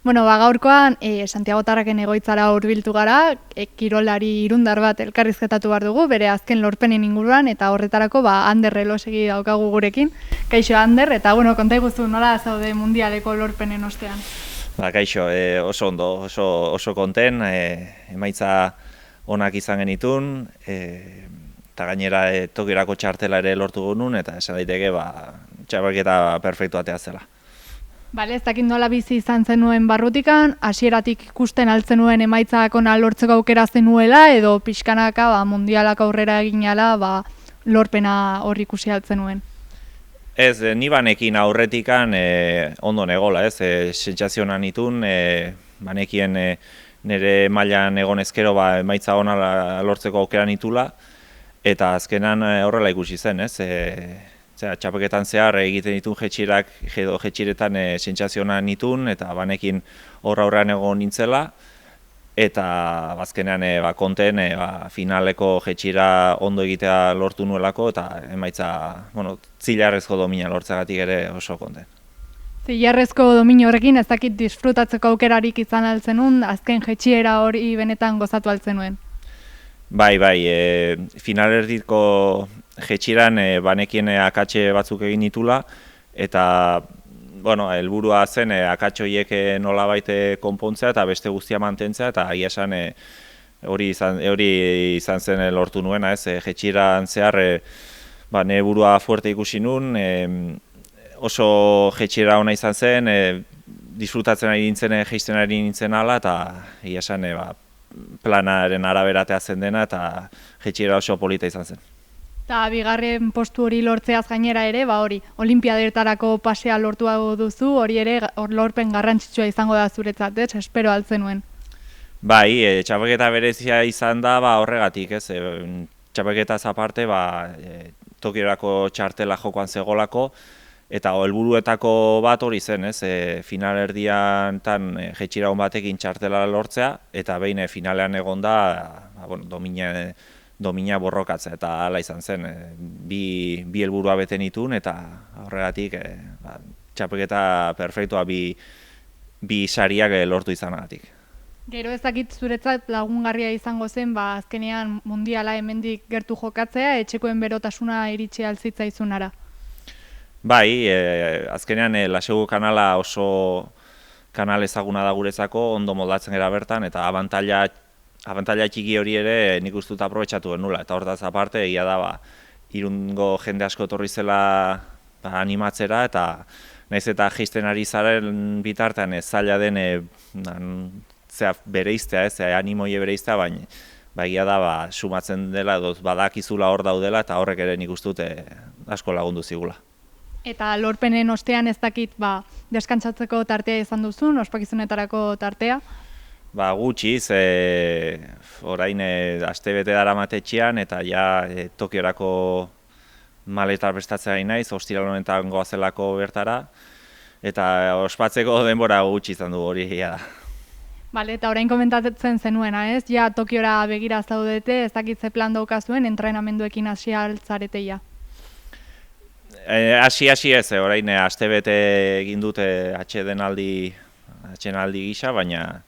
Bueno, gaurkoan Santiago Tarraken egoitzara hurbiltu gara, kirolari irundar bat elkarrizketatu behar dugu, bere azken lorpenen inguruan, eta horretarako Ander Elosegi daukagu gurekin. Kaixo Ander, eta konta iguzu nola zaude mundialeko lorpenen ostean? Kaixo, oso ondo, oso konten, emaitza onak izan genitun, eta gainera Tokiorako txartela ere lortu genuen, eta esan daiteke txapelketa perfektu atea zela. Bale, ez dakit nola bizi izan zenuen barrutikan, hasieratik ikusten altzen nuen emaitzak ona lortzeko aukera zenuela, edo pixkanaka mundialak aurrera eginala lorpena hor ikusi altzen nuen. Ez, ni banekin aurretikan ondo negola, ez, sentsazioan nitun, banekien nire mailan egon ezkero emaitza ona lortzeko aukera nitula, eta azkenan horrela ikusi zen, ez. Txapelketan zehar egiten ditun jetxirak edo jetxiretan sentsazioa nitun, eta banekin aurrean egon nintzela, eta azkenean konten finaleko jetxira ondo egitea lortu nuelako, eta emaitza zilarrezko domina lortzagatik ere oso konten. Zilarrezko domina horrekin ez dakit disfrutatzeko aukerarik izan altzenun, azken jetxiera hori benetan gozatu altzenuen. Bai, finalerdiko jetxiran banekien akatxe batzuk egin ditula, eta helburua zen akatxe horiek nolabait konpontzea eta beste guztia mantentzea, eta agia esan hori izan zen lortu nuena, ez, jetxiran zehar nire burua fuerte ikusi nun, oso jetxiera ona izan zen, disfrutatzen ari nintzen, jeisten ari nintzen ala, eta agia esan planaren araberatea zen dena, eta jetxiera oso polita izan zen. Eta bigarren postu hori lortzeaz gainera ere, olimpiadetarako pasea lortu duzu, hori ere lorpen garrantzitsua izango da zuretzat, espero altzenuen. Bai, txapelketa berezia izan da horregatik, ez, txapelketaz aparte, Tokiorako txartela jokoan zegolako, eta helburuetako bat hori zen, ez, finalerdian jetxira hon batekin txartela lortzea, eta behin finalean egon da, domina borrokatzea, eta hala izan zen, bi helburua bete nituen, eta horregatik txapelketa perfektua bi sariak lortu izanagatik. Gero ez dakit zuretzat lagungarria izango zen, azkenean mundiala hemendik gertu jokatzea, etxekoen berotasuna iritsi altzitzaizunara. Bai, azkenean Lasegu kanala oso kanal ezaguna da guretzako, ondo moldatzen gara bertan, eta abantaila txiki hori ere nik uste dut aprobetxatu genula, eta hortaz aparte egia da Irungo jende asko etorri zela animatzera, eta nahiz eta jeisten ari zaren bitartean zaila den bereiztea, animoie bereiztea, baina egia da sumatzen dela, badakizula hor daudela, eta horrek ere nik uste dut asko lagundu zigula. Eta lorpenen ostean ez dakit deskantzatzeko tartea izan duzun, ospakizunetarako tartea? Gutxiz, orain astebete daramatetxean, eta Tokiorako maletar prestatzea naiz, ostiral honetan goazelako bertara, eta ospatzeko denbora gutxi izan du hori da. Bale, eta orain komentatzen zenuena, ez? Tokiora begira zaudete, ez dakit ze plan daukazuen, entrenamenduekin hasi altzareteia. Hasi ez, orain astebete egin dute atsedenaldi gisa, baina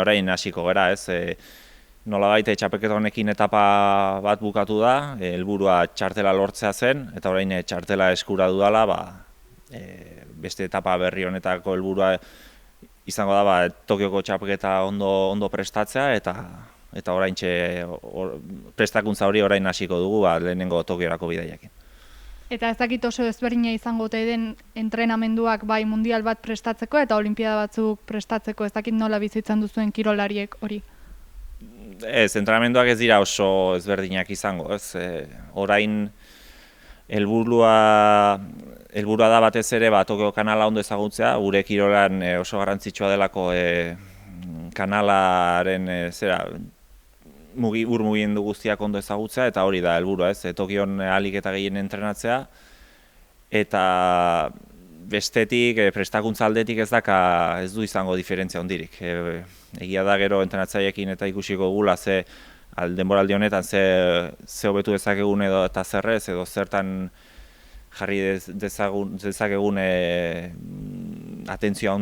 orain hasiko gara, ez. Nolabait txapelketa honekin etapa bat bukatu da, helburua txartela lortzea zen, eta orain txartela eskura dudala, beste etapa berri honetako helburua izango da Tokioko txapelketa ondo prestatzea, eta orain prestakuntza hori orain hasiko dugu lehenengo Tokiorako bidaiakin. Eta ez dakit oso ezberdina izango den entrenamenduak mundial bat prestatzeko eta olimpiada batzuk prestatzeko, ez dakit nola bizitzan duzuen kirolariek hori? Ez, entrenamenduak ez dira oso ezberdinak izango, ez. Orain helburua da batez ere Tokio kanala ondo ezagutzea, gure kirolan oso garrantzitsua delako kanalaren mugimendu guztiak ondo ezagutzea, eta hori da helburua, ez, Tokion ahalik eta gehien entrenatzea, eta bestetik, prestakuntza aldetik ez du izango diferentzia hondirik. Egia da gero entrenatzaileekin eta ikusiko gula denboraldi honetan ze hobetu dezakegun eta zerrez, edo zertan jarri dezakegun atentzioa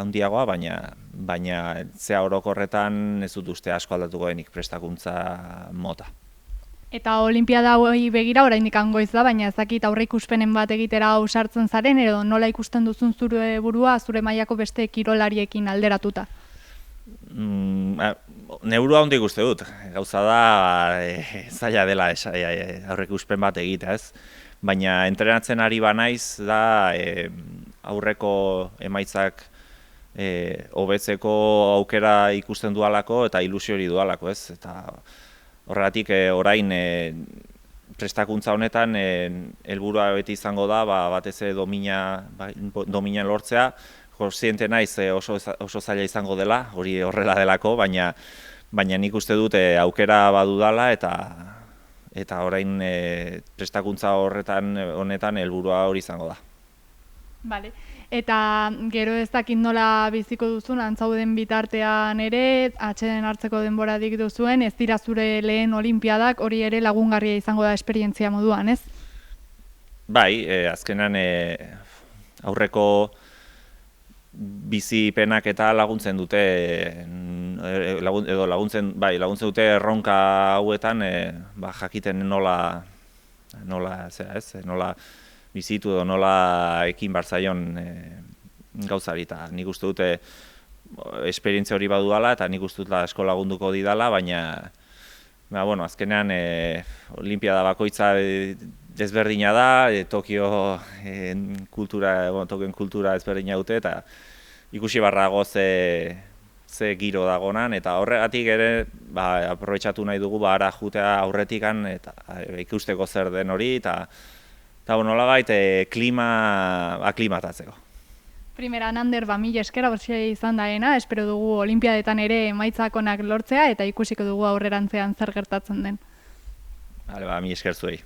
handiagoa, baina zea orokorretan ez dut uste asko aldatuko denik prestakuntza mota. Eta olimpiada hori begira oraindik goiz da, baina ez dakit aurreikuspenen bat egitera ausartzen zaren, edo nola ikusten duzun zure burua zure mailako beste kirolariekin alderatuta? Neurua handik uste dut, gauza da zaila dela aurreikuspen bat egitea, ez? Baina entrenatzen ari banaiz da aurreko emaitzak hobetzeko aukera ikusten dualako eta ilusio hori dualako, ez? Eta horregatik orain prestakuntza honetan helburua beti izango da batez ere domina lortzea. Kontziente naiz oso zaila izango dela, hori horrela delako, baina nik uste dut aukera badudala eta orain prestakuntza honetan helburua hori izango da. Vale. Eta gero ez dakit nola biziko duzun, antzauden bitartean ere, atxeden hartzeko denboradik duzuen, ez dira zure lehen olimpiadak, hori ere lagungarria izango da esperientzia moduan, ez? Bai, azkenan aurreko bizipenak eta laguntzen dute laguntzen dute erronka hauetan jakiten nola bizitu edo nola ekin barzaion gauzari, eta nik uste dute esperientzia hori badudala eta nik uste dut asko lagunduko didala, baina azkenean olimpiada bakoitza desberdina da, Tokioen kultura ezberdina dute, eta ikusi barrago ze giro dagonan, eta horregatik ere aprobetxatu nahi dugu ara jutea aurretikan eta ikusteko zer den hori, eta nolabait klima aklimatatzeko. Primeran, Ander, mila esker hauxe izan daena, espero dugu olimpiadetan ere emaitzak onak lortzea eta ikusiko dugu aurrerantzean zer gertatzen den. Mila esker zuei.